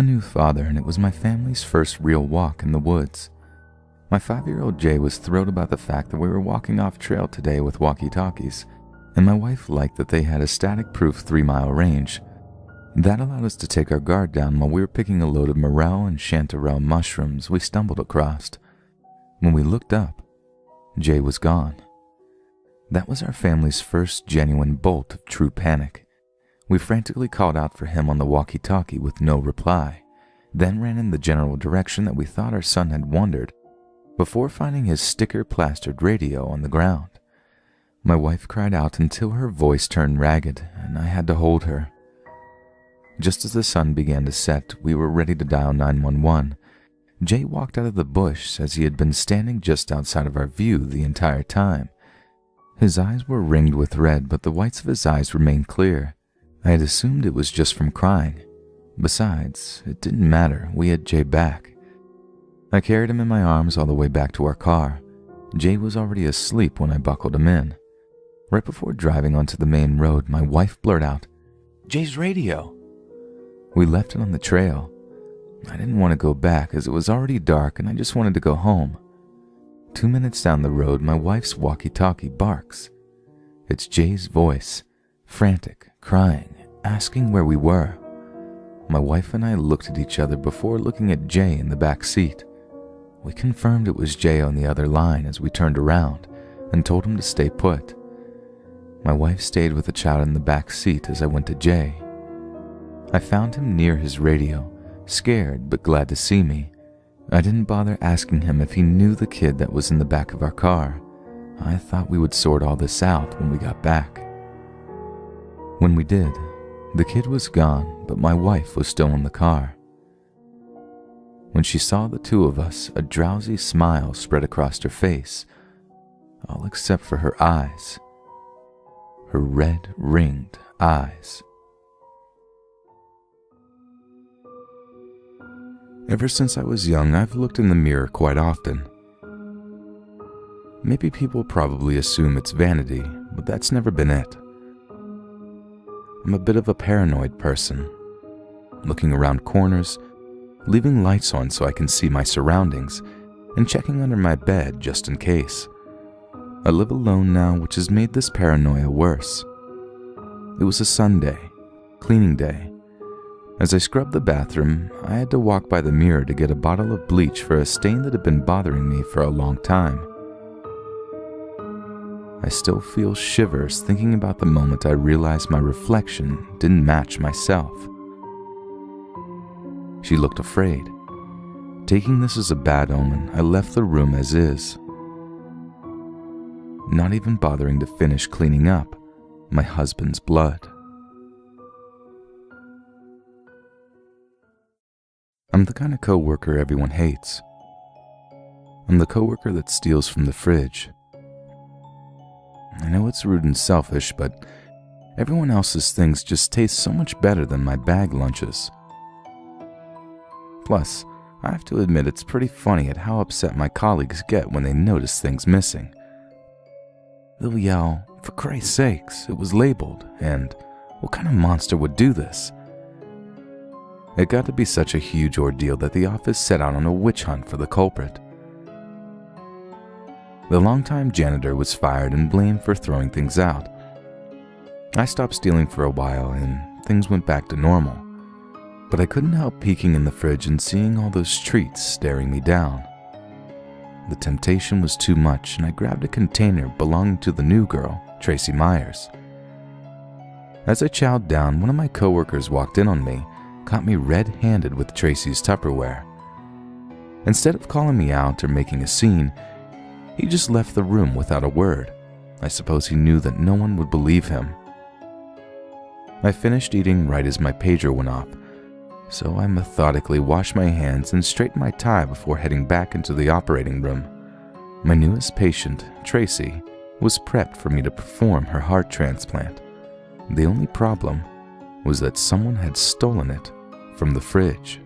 A new father, and it was my family's first real walk in the woods. My 5-year-old Jay was thrilled about the fact that we were walking off trail today with walkie-talkies, and my wife liked that they had a static-proof 3-mile range. That allowed us to take our guard down while we were picking a load of morel and chanterelle mushrooms we stumbled across. When we looked up, Jay was gone. That was our family's first genuine bolt of true panic. We frantically called out for him on the walkie-talkie with no reply, then ran in the general direction that we thought our son had wandered, before finding his sticker-plastered radio on the ground. My wife cried out until her voice turned ragged, and I had to hold her. Just as the sun began to set, we were ready to dial 911. Jay walked out of the bush as he had been standing just outside of our view the entire time. His eyes were ringed with red, but the whites of his eyes remained clear. I had assumed it was just from crying. Besides, it didn't matter, we had Jay back. I carried him in my arms all the way back to our car. Jay was already asleep when I buckled him in. Right before driving onto the main road, my wife blurted out, "Jay's radio!" We left it on the trail. I didn't want to go back as it was already dark and I just wanted to go home. 2 minutes down the road, my wife's walkie-talkie barks. It's Jay's voice, frantic, crying, asking where we were. My wife and I looked at each other before looking at Jay in the back seat. We confirmed it was Jay on the other line as we turned around and told him to stay put. My wife stayed with the child in the back seat as I went to Jay. I found him near his radio, scared but glad to see me. I didn't bother asking him if he knew the kid that was in the back of our car. I thought we would sort all this out when we got back. When we did, the kid was gone, but my wife was still in the car. When she saw the two of us, a drowsy smile spread across her face, all except for her eyes. Her red, ringed eyes. Ever since I was young, I've looked in the mirror quite often. Maybe people probably assume it's vanity, but that's never been it. I'm a bit of a paranoid person, looking around corners, leaving lights on so I can see my surroundings, and checking under my bed just in case. I live alone now, which has made this paranoia worse. It was a Sunday, cleaning day. As I scrubbed the bathroom, I had to walk by the mirror to get a bottle of bleach for a stain that had been bothering me for a long time. I still feel shivers thinking about the moment I realized my reflection didn't match myself. She looked afraid. Taking this as a bad omen, I left the room as is, not even bothering to finish cleaning up my husband's blood. I'm the kind of coworker everyone hates. I'm the coworker that steals from the fridge. I know it's rude and selfish, but everyone else's things just taste so much better than my bag lunches. Plus, I have to admit it's pretty funny at how upset my colleagues get when they notice things missing. They'll yell, "For Christ's sakes, it was labeled," and "What kind of monster would do this?" It got to be such a huge ordeal that the office set out on a witch hunt for the culprit. The longtime janitor was fired and blamed for throwing things out. I stopped stealing for a while and things went back to normal, but I couldn't help peeking in the fridge and seeing all those treats staring me down. The temptation was too much and I grabbed a container belonging to the new girl, Tracy Myers. As I chowed down, one of my coworkers walked in on me, caught me red-handed with Tracy's Tupperware. Instead of calling me out or making a scene, he just left the room without a word. I suppose he knew that no one would believe him. I finished eating right as my pager went off, so I methodically washed my hands and straightened my tie before heading back into the operating room. My newest patient, Tracy, was prepped for me to perform her heart transplant. The only problem was that someone had stolen it from the fridge.